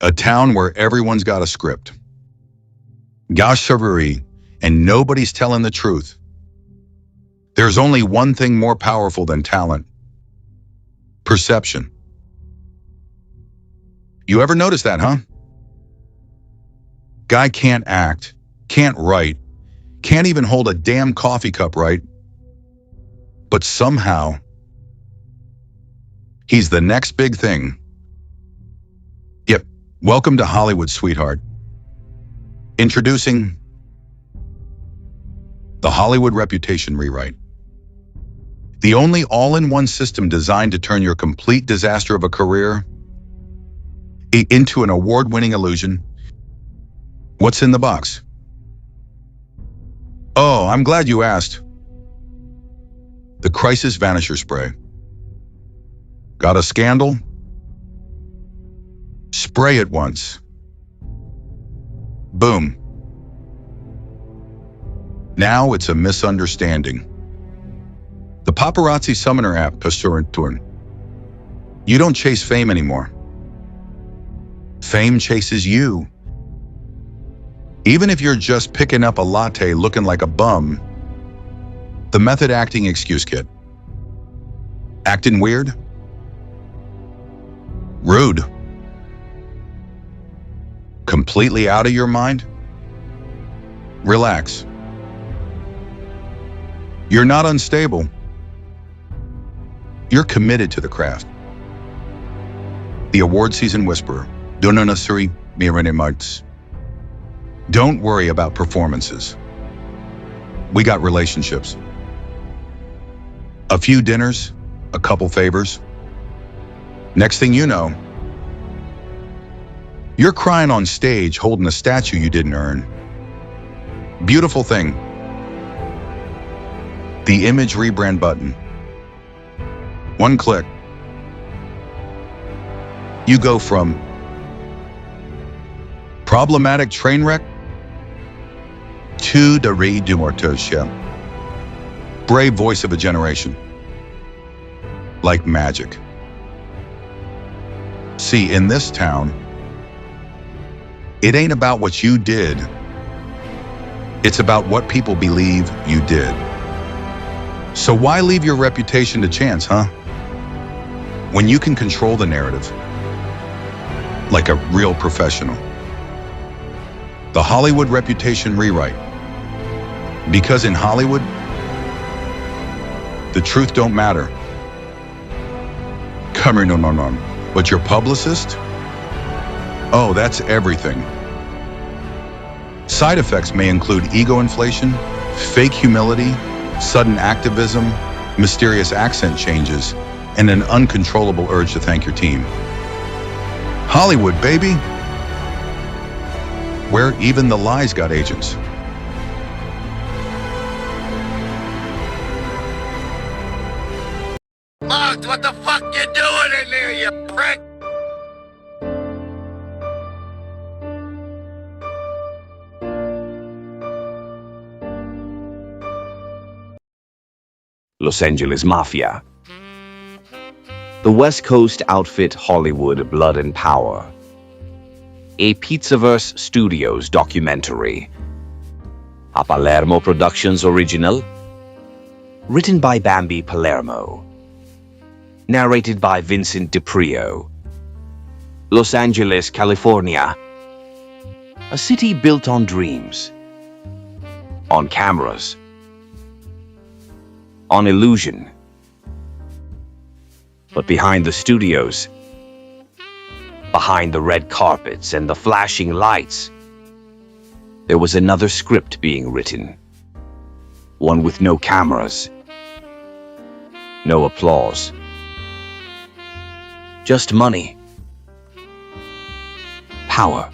A town where everyone's got a script. Gosh, Savary, and nobody's telling the truth. There's only one thing more powerful than talent. Perception. You ever notice that, huh? Guy can't act, can't write, can't even hold a damn coffee cup right. But somehow, he's the next big thing. Yep, welcome to Hollywood, sweetheart. Introducing the Hollywood Reputation Rewrite. The only all-in-one system designed to turn your complete disaster of a career into an award-winning illusion. What's in the box? Oh, I'm glad you asked. The Crisis Vanisher Spray. Got a scandal? Spray it once. Boom. Now it's a misunderstanding. The paparazzi summoner app, Pasturn. You don't chase fame anymore. Fame chases you. Even if you're just picking up a latte looking like a bum, the method acting excuse kit. Acting weird? Rude? Completely out of your mind? Relax. You're not unstable. You're committed to the craft. The award season whisperer. Don't worry about performances. We got relationships. A few dinners, a couple favors. Next thing you know, you're crying on stage holding a statue you didn't earn. Beautiful thing. The image rebrand button. One click. You go from problematic train wreck to the redemption. Brave voice of a generation. Like magic. See, in this town, it ain't about what you did. It's about what people believe you did. So why leave your reputation to chance, huh? When you can control the narrative like a real professional. The Hollywood Reputation Rewrite. Because in Hollywood, the truth don't matter. But your publicist? Oh, that's everything. Side effects may include ego inflation, fake humility, sudden activism, mysterious accent changes, and an uncontrollable urge to thank your team. Hollywood, baby! Where even the lies got agents. Mugs, what the fuck you doing in there, you prick? Los Angeles Mafia. The West Coast outfit Hollywood Blood and Power. A Pizzaverse Studios documentary. A Palermo Productions original. Written by Bambi Palermo. Narrated by Vincent DiPrio. Los Angeles, California. A city built on dreams. On cameras. On illusion. But behind the studios, behind the red carpets and the flashing lights, there was another script being written. One with no cameras, no applause. Just money, power,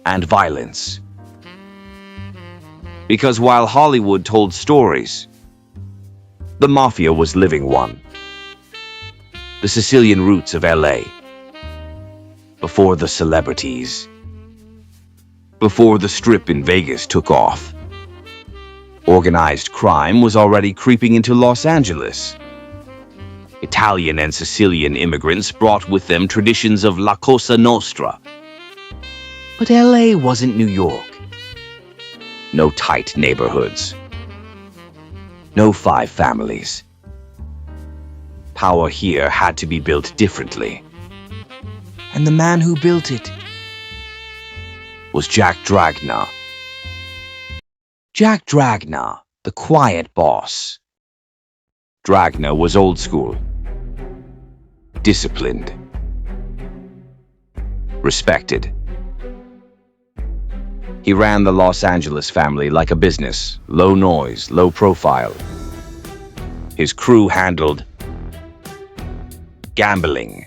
and violence. Because while Hollywood told stories, the Mafia was living one. The Sicilian roots of LA. Before the celebrities. Before the Strip in Vegas took off. Organized crime was already creeping into Los Angeles. Italian and Sicilian immigrants brought with them traditions of La Cosa Nostra. But LA wasn't New York. No tight neighborhoods. No 5 families. Power here had to be built differently. And the man who built it was Jack Dragna. Jack Dragna, the quiet boss. Dragna was old school. Disciplined. Respected. He ran the Los Angeles family like a business, low noise, low profile. His crew handled gambling,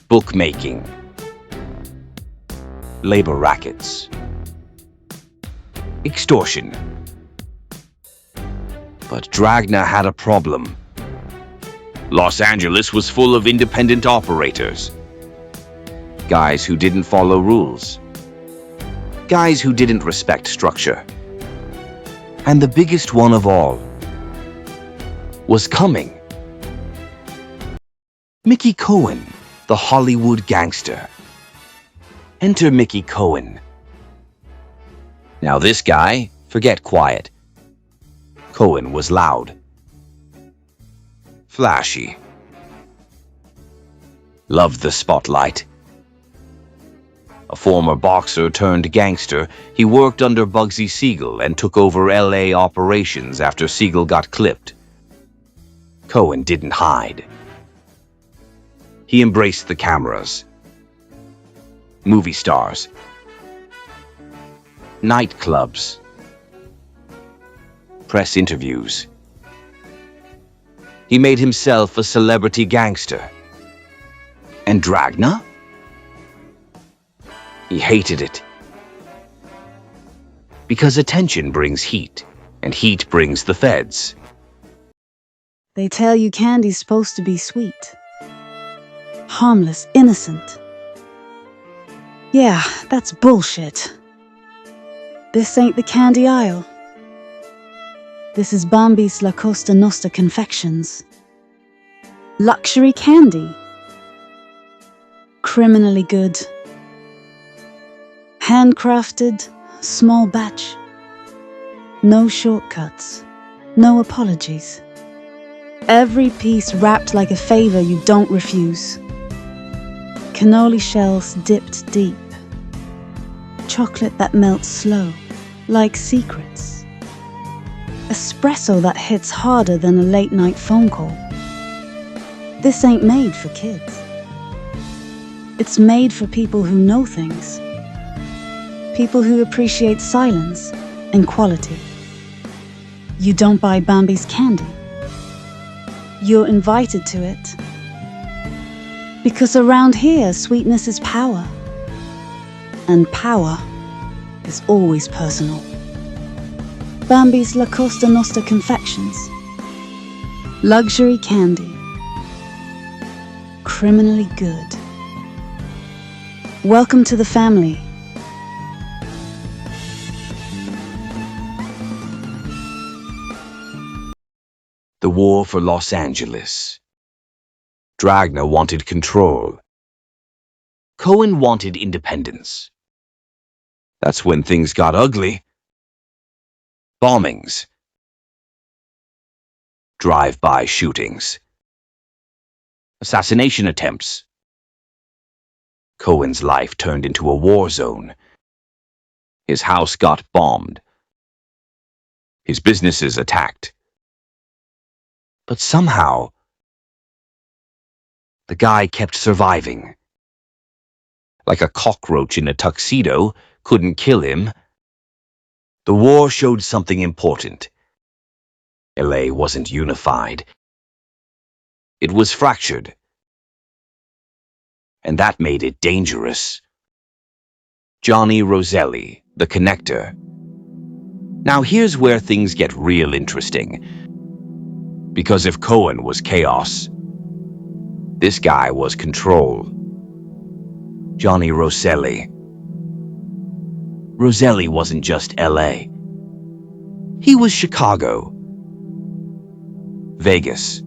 bookmaking, labor rackets, extortion. But Dragna had a problem. Los Angeles was full of independent operators. Guys who didn't follow rules. Guys who didn't respect structure. And the biggest one of all was coming. Mickey Cohen, the Hollywood gangster. Enter Mickey Cohen. Now this guy, forget quiet. Cohen was loud. Flashy. Loved the spotlight. A former boxer turned gangster, he worked under Bugsy Siegel and took over LA operations after Siegel got clipped. Cohen didn't hide. He embraced the cameras. Movie stars. Nightclubs. Press interviews. He made himself a celebrity gangster. And Dragna? He hated it. Because attention brings heat, and heat brings the feds. They tell you candy's supposed to be sweet. Harmless, innocent. Yeah, that's bullshit. This ain't the candy aisle. This is Bambi's La Costa Nostra confections. Luxury candy. Criminally good. Handcrafted, small batch. No shortcuts. No apologies. Every piece wrapped like a favor you don't refuse. Cannoli shells dipped deep. Chocolate that melts slow, like secrets. Espresso that hits harder than a late-night phone call. This ain't made for kids. It's made for people who know things. People who appreciate silence and quality. You don't buy Bambi's candy. You're invited to it. Because around here, sweetness is power. And power is always personal. Bambi's La Costa Nostra confections. Luxury candy. Criminally good. Welcome to the family. The war for Los Angeles. Dragna wanted control. Cohen wanted independence. That's when things got ugly. Bombings. Drive-by shootings. Assassination attempts. Cohen's life turned into a war zone. His house got bombed. His businesses attacked. But somehow, the guy kept surviving. Like a cockroach in a tuxedo, couldn't kill him. The war showed something important. LA wasn't unified. It was fractured. And that made it dangerous. Johnny Roselli, the connector. Now here's where things get real interesting. Because if Cohen was chaos, this guy was control. Johnny Roselli. Roselli wasn't just LA. He was Chicago. Vegas.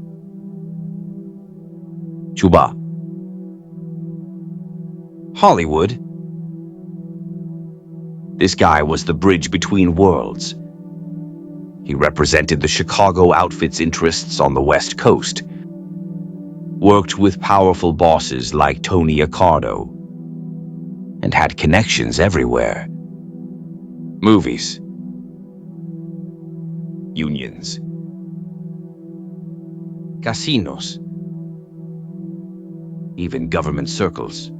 Cuba. Hollywood. This guy was the bridge between worlds. He represented the Chicago outfit's interests on the West Coast, worked with powerful bosses like Tony Accardo, and had connections everywhere. Movies. Unions. Casinos. Even government circles.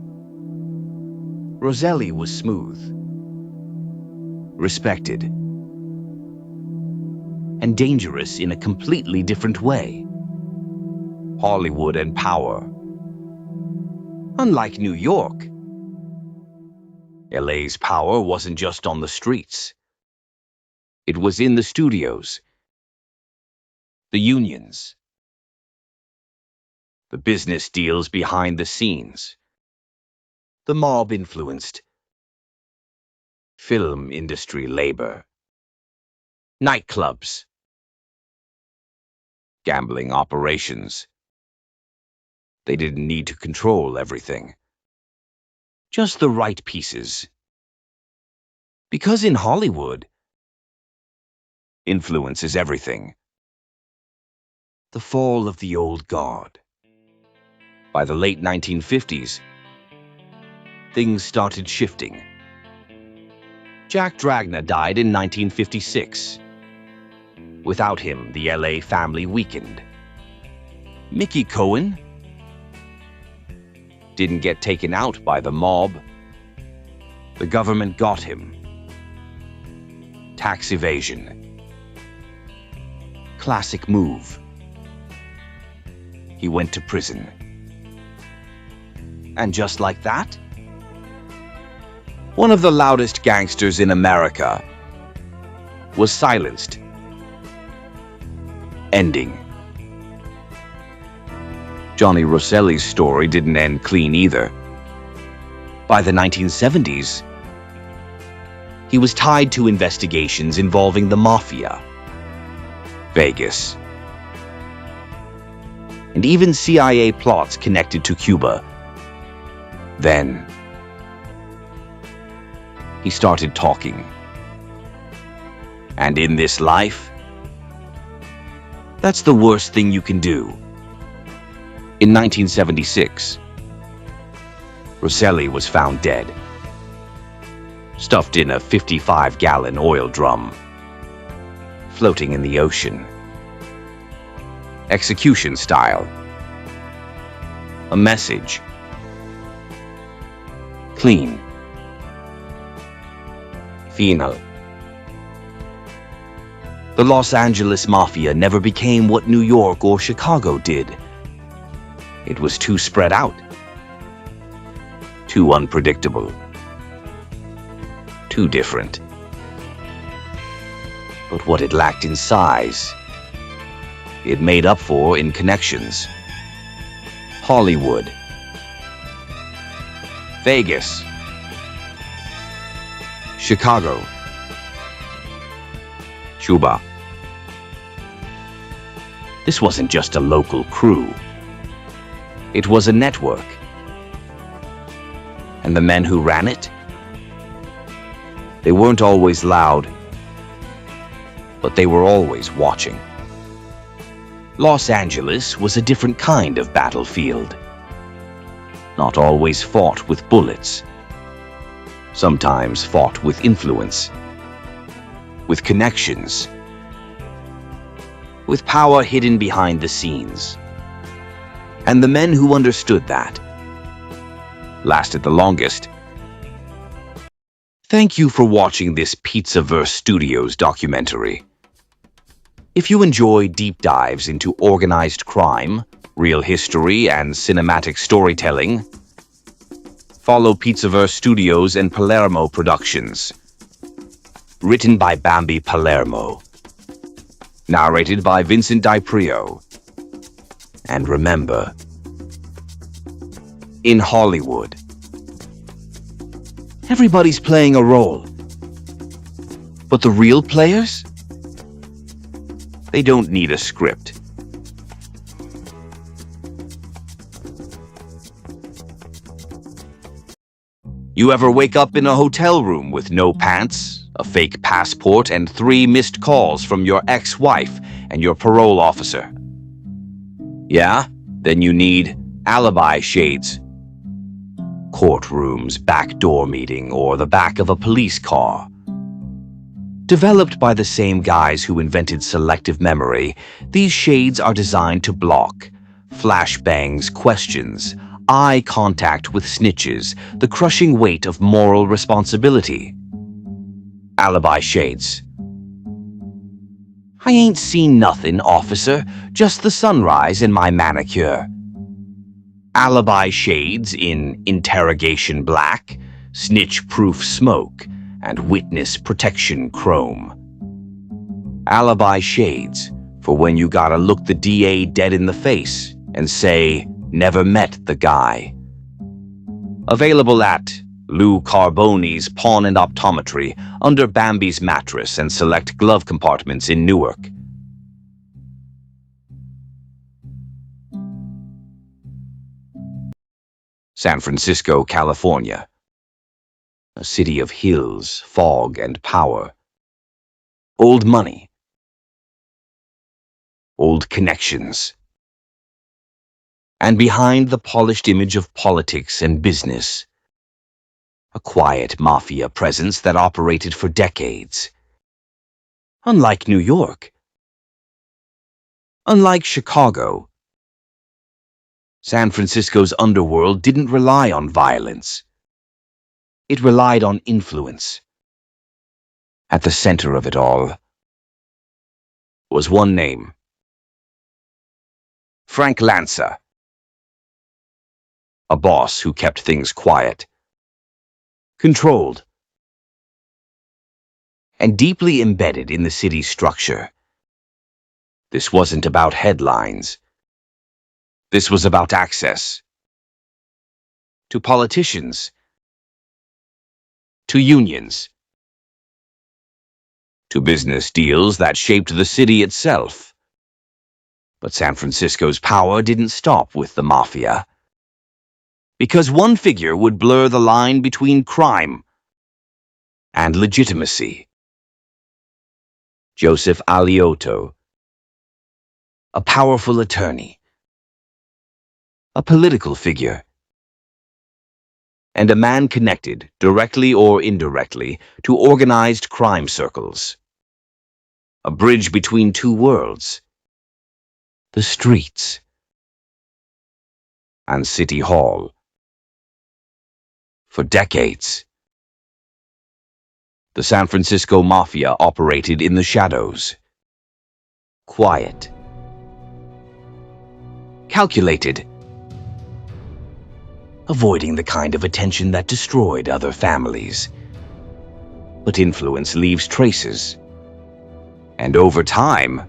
Roselli was smooth, respected, and dangerous in a completely different way. Hollywood and power. Unlike New York, LA's power wasn't just on the streets. It was in the studios, the unions, the business deals behind the scenes, the mob-influenced film industry labor, nightclubs, gambling operations. They didn't need to control everything. Just the right pieces. Because in Hollywood, influence is everything. The fall of the old guard. By the late 1950s, things started shifting. Jack Dragna died in 1956. Without him, the LA family weakened. Mickey Cohen didn't get taken out by the mob. The government got him. Tax evasion. Classic move. He went to prison. And just like that, one of the loudest gangsters in America was silenced. Ending. Johnny Roselli's story didn't end clean either. By the 1970s, he was tied to investigations involving the Mafia, Vegas, and even CIA plots connected to Cuba. Then, he started talking. And in this life, that's the worst thing you can do. In 1976, Roselli was found dead, stuffed in a 55-gallon oil drum, floating in the ocean. Execution style. A message. Clean. Final. The Los Angeles Mafia never became what New York or Chicago did. It was too spread out, too unpredictable, too different. But what it lacked in size, it made up for in connections. Hollywood, Vegas, Chicago, Cuba. This wasn't just a local crew. It was a network. And the men who ran it, they weren't always loud, but they were always watching. Los Angeles was a different kind of battlefield. Not always fought with bullets. Sometimes fought with influence, with connections, with power hidden behind the scenes. And the men who understood that lasted the longest. Thank you for watching this Pizzaverse Studios documentary. If you enjoy deep dives into organized crime, real history, and cinematic storytelling, follow Pizzaverse Studios and Palermo Productions. Written by Bambi Palermo. Narrated by Vincent DiPrio. And remember, in Hollywood, everybody's playing a role. But the real players? They don't need a script. You ever wake up in a hotel room with no pants, a fake passport, and 3 missed calls from your ex-wife and your parole officer? Yeah? Then you need alibi shades. Courtrooms, backdoor meeting, or the back of a police car. Developed by the same guys who invented selective memory, these shades are designed to block flashbangs, questions, eye contact with snitches, the crushing weight of moral responsibility. Alibi shades. I ain't seen nothing, officer, just the sunrise and my manicure. Alibi shades in interrogation black, snitch-proof smoke, and witness protection chrome. Alibi shades for when you gotta look the DA dead in the face and say, never met the guy. Available at Lou Carboni's Pawn and Optometry, under Bambi's mattress and select glove compartments in Newark. San Francisco, California. A city of hills, fog, and power. Old money. Old connections. And behind the polished image of politics and business, a quiet mafia presence that operated for decades. Unlike New York. Unlike Chicago. San Francisco's underworld didn't rely on violence. It relied on influence. At the center of it all was one name. Frank Lanza. A boss who kept things quiet, controlled, and deeply embedded in the city's structure. This wasn't about headlines. This was about access. To politicians. To unions. To business deals that shaped the city itself. But San Francisco's power didn't stop with the mafia. Because one figure would blur the line between crime and legitimacy. Joseph Alioto, a powerful attorney, a political figure, and a man connected, directly or indirectly, to organized crime circles. A bridge between two worlds, the streets and City Hall. For decades, the San Francisco Mafia operated in the shadows. Quiet. Calculated. Avoiding the kind of attention that destroyed other families. But influence leaves traces. And over time,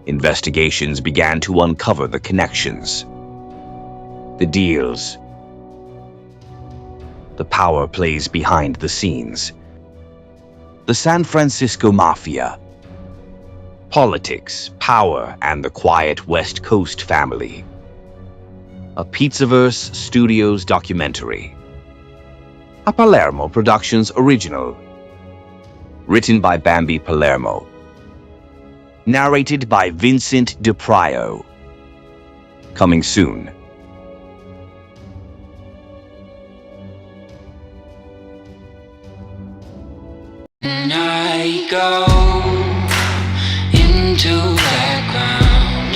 investigations began to uncover the connections, the deals, the power plays behind the scenes. The San Francisco Mafia. Politics, power, and the quiet West Coast family. A Pizzaverse Studios documentary. A Palermo Productions original. Written by Bambi Palermo. Narrated by Vincent DiPrio. Coming soon. And I go into that ground.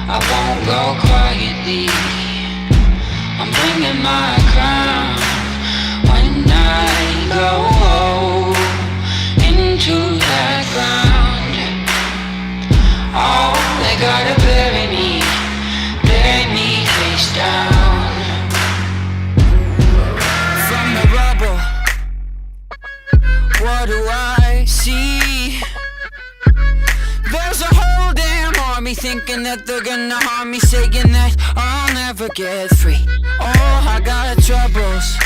I won't go quietly. I'm bringing my crown. When I go into that ground, oh, they gotta bury me face down. From the rubble, what do I see? There's a whole damn army thinking that they're gonna harm me, saying that I'll never get free. Oh, I got troubles,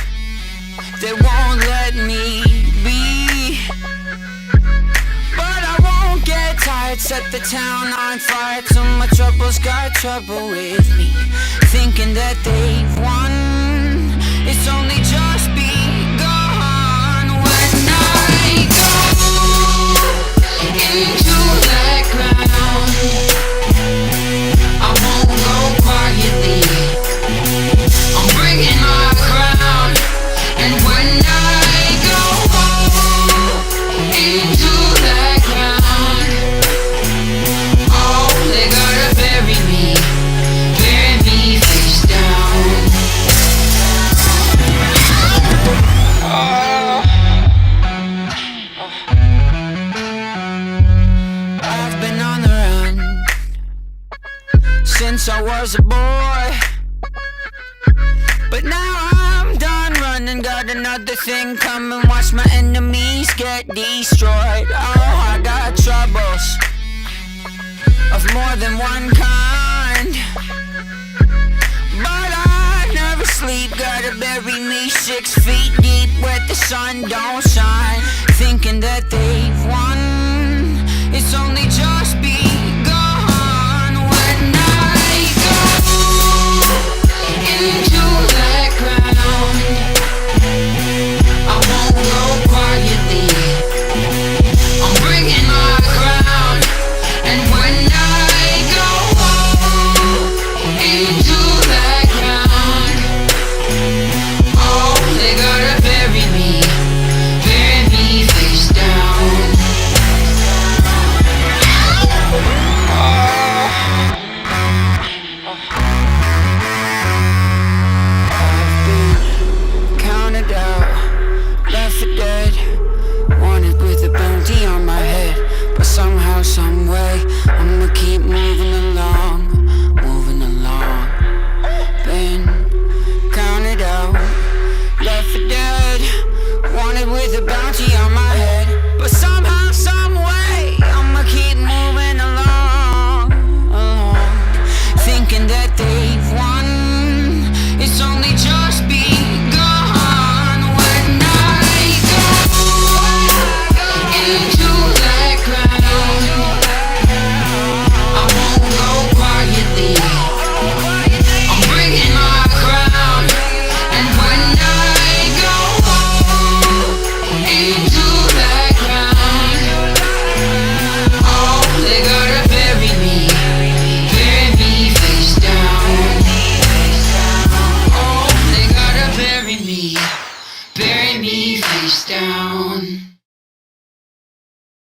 they won't let me be. But I won't get tired, set the town on fire till my troubles got trouble with me. Thinking that they've won. it's only just begun. When I go into that ground, I won't go quietly. I'm bringing my crown. And when I go into that ground, oh, they gotta bury me face down. I've been on the run since I was a boy, but now I'm done running. Got another thing coming. Watch my enemies get destroyed. Oh, I got troubles of more than one kind, but I never sleep. Gotta bury me 6 feet deep where the sun don't shine. Thinking that they've won, it's only just